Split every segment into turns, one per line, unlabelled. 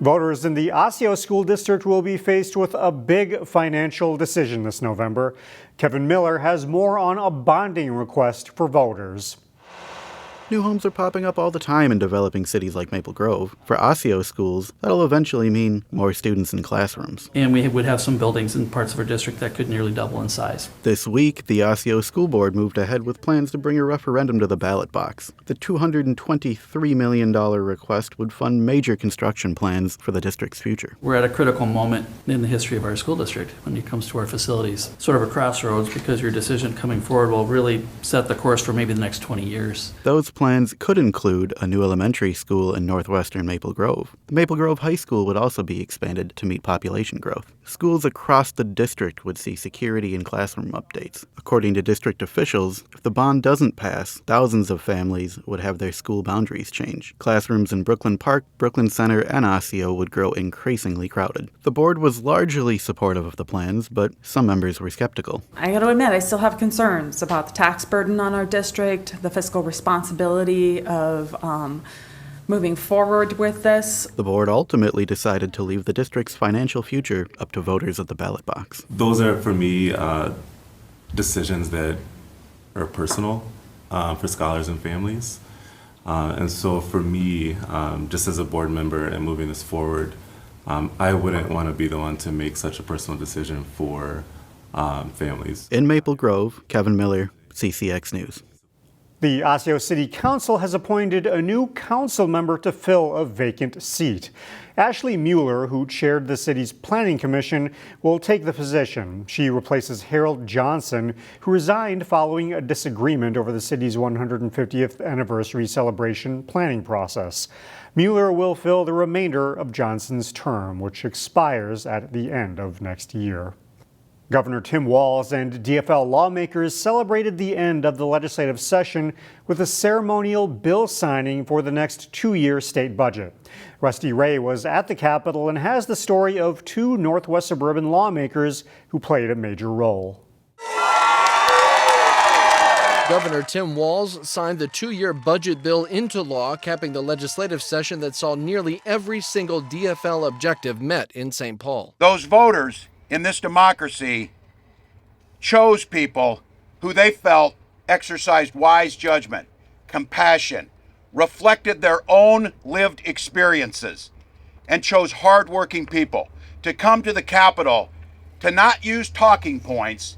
Voters in the Osseo School District will be faced with a big financial decision this November. Kevin Miller has more on a bonding request for voters.
New homes are popping up all the time in developing cities like Maple Grove. For Osseo schools, that'll eventually mean more students in classrooms.
And we would have some buildings in parts of our district that could nearly double in size.
This week, the Osseo School Board moved ahead with plans to bring a referendum to the ballot box. The $223 million request would fund major construction plans for the district's future.
We're at a critical moment in the history of our school district when it comes to our facilities. Sort of a crossroads, because your decision coming forward will really set the course for maybe the next 20 years.
Those plans could include a new elementary school in northwestern Maple Grove. The Maple Grove High School would also be expanded to meet population growth. Schools across the district would see security and classroom updates. According to district officials, if the bond doesn't pass, thousands of families would have their school boundaries change. Classrooms in Brooklyn Park, Brooklyn Center, and Osseo would grow increasingly crowded. The board was largely supportive of the plans, but some members were skeptical.
I got to admit, I still have concerns about the tax burden on our district, the fiscal responsibility of moving forward with this.
The board ultimately decided to leave the district's financial future up to voters at the ballot box.
Those are, for me, decisions that are personal for scholars and families. And so for me, just as a board member and moving this forward, I wouldn't want to be the one to make such a personal decision for families.
In Maple Grove, Kevin Miller, CCX News.
The Osseo City Council has appointed a new council member to fill a vacant seat. Ashley Mueller, who chaired the city's planning commission, will take the position. She replaces Harold Johnson, who resigned following a disagreement over the city's 150th anniversary celebration planning process. Mueller will fill the remainder of Johnson's term, which expires at the end of next year. Governor Tim Walz and DFL lawmakers celebrated the end of the legislative session with a ceremonial bill signing for the next two-year state budget. Rusty Ray was at the Capitol and has the story of two Northwest suburban lawmakers who played a major role.
Governor Tim Walz signed the two-year budget bill into law, capping the legislative session that saw nearly every single DFL objective met in St. Paul.
Those voters in this democracy chose people who they felt exercised wise judgment, compassion, reflected their own lived experiences, and chose hardworking people to come to the Capitol to not use talking points,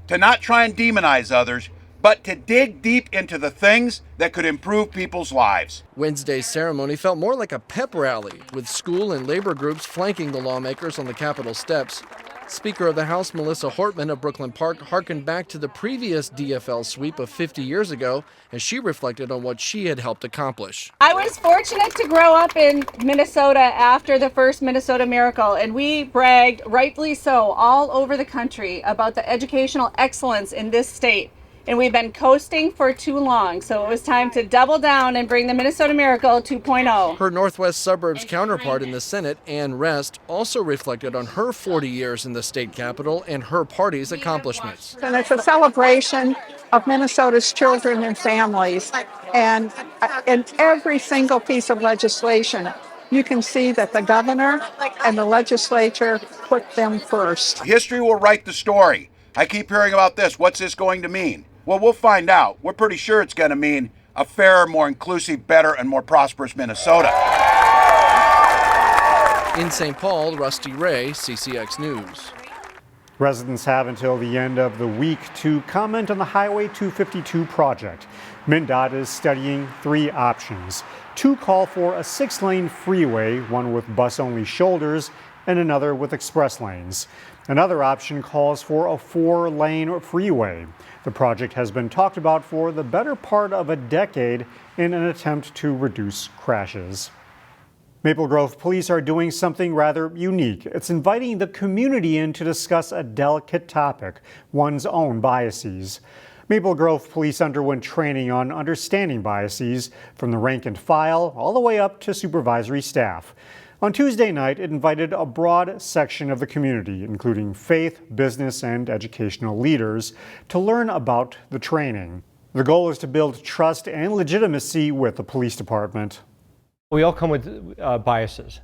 to not try and demonize others, but to dig deep into the things that could improve people's lives.
Wednesday's ceremony felt more like a pep rally, with school and labor groups flanking the lawmakers on the Capitol steps. Speaker of the House Melissa Hortman of Brooklyn Park harkened back to the previous DFL sweep of 50 years ago as she reflected on what she had helped accomplish.
I was fortunate to grow up in Minnesota after the first Minnesota Miracle, and we bragged, rightfully so, all over the country about the educational excellence in this state. And we've been coasting for too long, so it was time to double down and bring the Minnesota Miracle 2.0.
Her Northwest Suburbs counterpart in the Senate, Ann Rest, also reflected on her 40 years in the state capitol and her party's accomplishments.
And it's a celebration of Minnesota's children and families. And in every single piece of legislation, you can see that the governor and the legislature put them first.
History will write the story. I keep hearing about this. What's this going to mean? Well, we'll find out. We're pretty sure it's going to mean a fairer, more inclusive, better, and more prosperous Minnesota.
In St. Paul, Rusty Ray, CCX News.
Residents have until the end of the week to comment on the Highway 252 project. MnDOT is studying three options. Two call for a 6-lane freeway, one with bus-only shoulders and another with express lanes. Another option calls for a 4-lane freeway. The project has been talked about for the better part of a decade in an attempt to reduce crashes. Maple Grove police are doing something rather unique. It's inviting the community in to discuss a delicate topic, one's own biases. Maple Grove police underwent training on understanding biases from the rank and file all the way up to supervisory staff. On Tuesday night, it invited a broad section of the community, including faith, business, and educational leaders, to learn about the training. The goal is to build trust and legitimacy with the police department.
We all come with biases,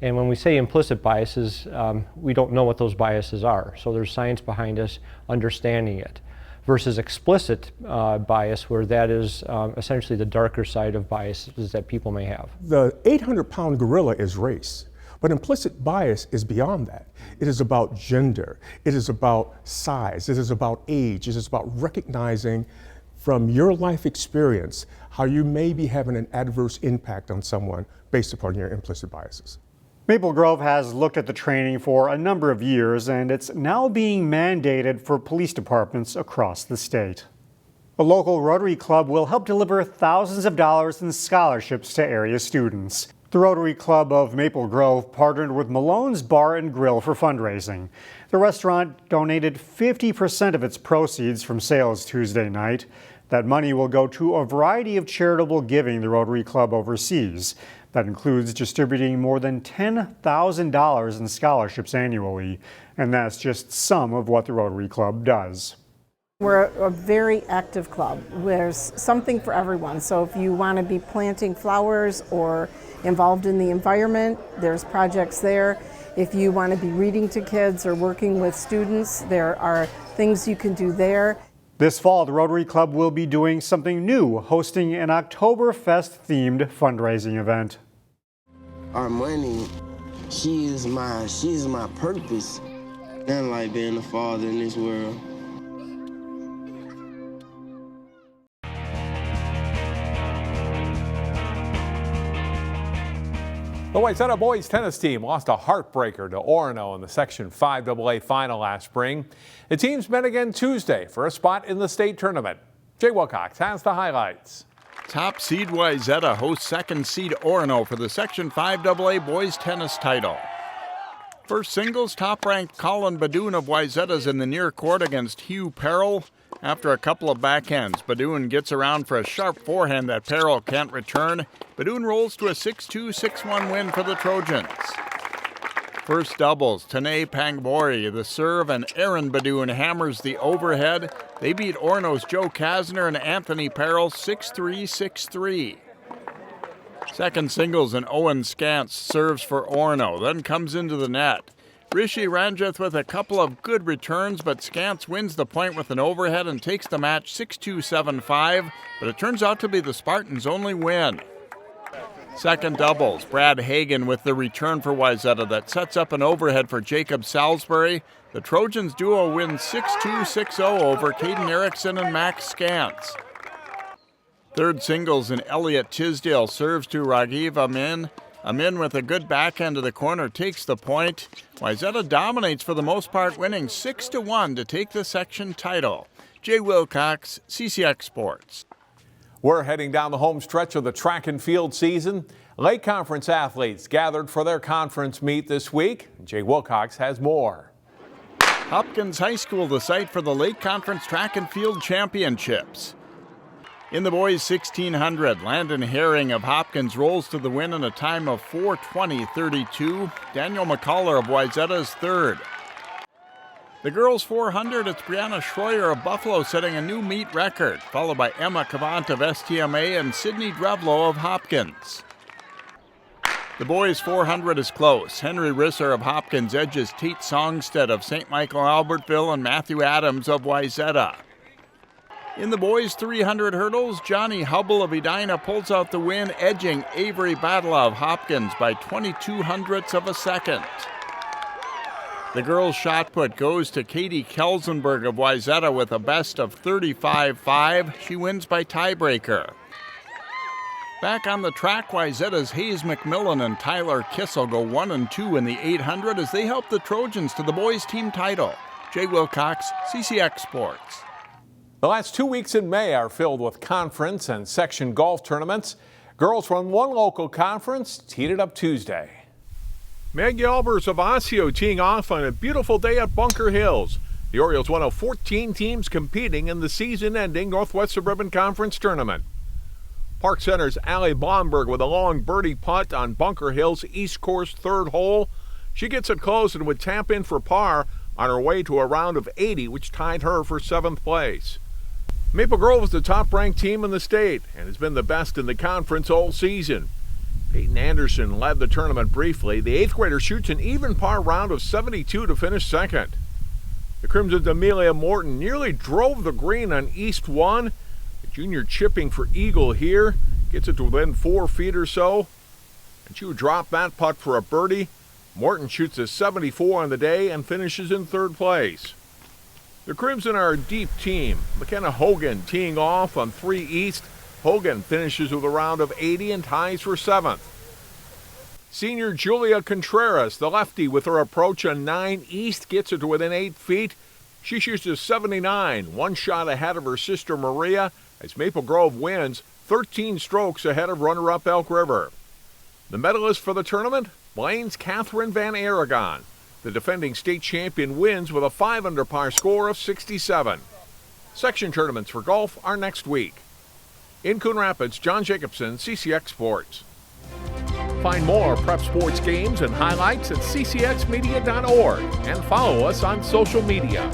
And when we say implicit biases, we don't know what those biases are. So there's science behind us understanding it. Versus explicit bias, where that is essentially the darker side of biases that people may have.
The 800-pound gorilla is race, but implicit bias is beyond that. It is about gender, it is about size, it is about age, it is about recognizing from your life experience how you may be having an adverse impact on someone based upon your implicit biases.
Maple Grove has looked at the training for a number of years, and it's now being mandated for police departments across the state. A local Rotary Club will help deliver thousands of dollars in scholarships to area students. The Rotary Club of Maple Grove partnered with Malone's Bar and Grill for fundraising. The restaurant donated 50% of its proceeds from sales Tuesday night. That money will go to a variety of charitable giving the Rotary Club oversees. That includes distributing more than $10,000 in scholarships annually, and that's just some of what the Rotary Club does.
We're a very active club. There's something for everyone. So if you want to be planting flowers or involved in the environment, there's projects there. If you want to be reading to kids or working with students, there are things you can do there.
This fall, the Rotary Club will be doing something new, hosting an Oktoberfest-themed fundraising event.
Our money, she is my purpose. Nothing like being a father in this world.
The Wayzata boys tennis team lost a heartbreaker to Orono in the Section 5AA final last spring. The teams met again Tuesday for a spot in the state tournament. Jay Wilcox has the highlights.
Top seed Wayzata hosts second seed Orono for the Section 5AA boys tennis title. First singles, top-ranked Colin Badoon of Wayzata's in the near court against Hugh Perrell. After a couple of backhands, Badoon gets around for a sharp forehand that Perrell can't return. Badoon rolls to a 6-2, 6-1 win for the Trojans. First doubles, Tanay Pangbori, the serve, and Aaron Badoon hammers the overhead. They beat Orono's Joe Kasner and Anthony Perrell 6-3, 6-3. Second singles, and Owen Scantz serves for Orono, then comes into the net. Rishi Ranjith with a couple of good returns, but Scantz wins the point with an overhead and takes the match 6-2, 7-5, but it turns out to be the Spartans' only win. Second doubles, Brad Hagan with the return for Wayzata that sets up an overhead for Jacob Salisbury. The Trojans duo wins 6-2, 6-0 over Caden Erickson and Max Scantz. Third singles, and Elliot Tisdale serves to Ragiv Amin. Amin with a good backhand to the corner takes the point. Wayzata dominates for the most part, winning 6-1 to take the section title. Jay Wilcox, CCX Sports.
We're heading down the home stretch of the track and field season. Lake Conference athletes gathered for their conference meet this week. Jay Wilcox has more.
Hopkins High School, the site for the Lake Conference Track and Field Championships. In the boys 1600, Landon Herring of Hopkins rolls to the win in a time of 4:20.32. Daniel McCullough of Wayzata is third. The girls 400, it's Brianna Schroyer of Buffalo setting a new meet record, followed by Emma Cavant of STMA and Sydney Drevlo of Hopkins. The boys 400 is close. Henry Risser of Hopkins edges Tate Songstead of St. Michael Albertville and Matthew Adams of Wayzata. In the boys 300 hurdles, Johnny Hubble of Edina pulls out the win, edging Avery Battle of Hopkins by 0.22 of a second. The girls' shot put goes to Katie Kelsenberg of Wayzata with a best of 35.5. She wins by tiebreaker. Back on the track, Wayzata's Hayes McMillan and Tyler Kissel go 1 and 2 in the 800 as they help the Trojans to the boys' team title. Jay Wilcox, CCX Sports.
The last 2 weeks in May are filled with conference and section golf tournaments. Girls from one local conference teed it up Tuesday.
Maggie Albers of Osseo teeing off on a beautiful day at Bunker Hills. The Orioles one of 14 teams competing in the season-ending Northwest Suburban Conference tournament. Park Center's Allie Blomberg with a long birdie putt on Bunker Hills' East Course third hole. She gets it close and would tap in for par on her way to a round of 80, which tied her for 7th place. Maple Grove is the top-ranked team in the state and has been the best in the conference all season. Peyton Anderson led the tournament briefly. The 8th grader shoots an even par round of 72 to finish second. The Crimson's Amelia Morton nearly drove the green on East 1. The junior chipping for eagle here. Gets it to within 4 feet or so. And she would drop that putt for a birdie. Morton shoots a 74 on the day and finishes in 3rd place. The Crimson are a deep team. McKenna Hogan teeing off on 3 East. Hogan finishes with a round of 80 and ties for 7th. Senior Julia Contreras, the lefty, with her approach on 9 East, gets it to within 8 feet. She shoots a 79, 1 shot ahead of her sister Maria, as Maple Grove wins 13 strokes ahead of runner-up Elk River. The medalist for the tournament, Blaine's Catherine Van Aragon. The defending state champion wins with a 5-under par score of 67. Section tournaments for golf are next week. In Coon Rapids, John Jacobson, CCX Sports. Find more prep sports games and highlights at ccxmedia.org and follow us on social media.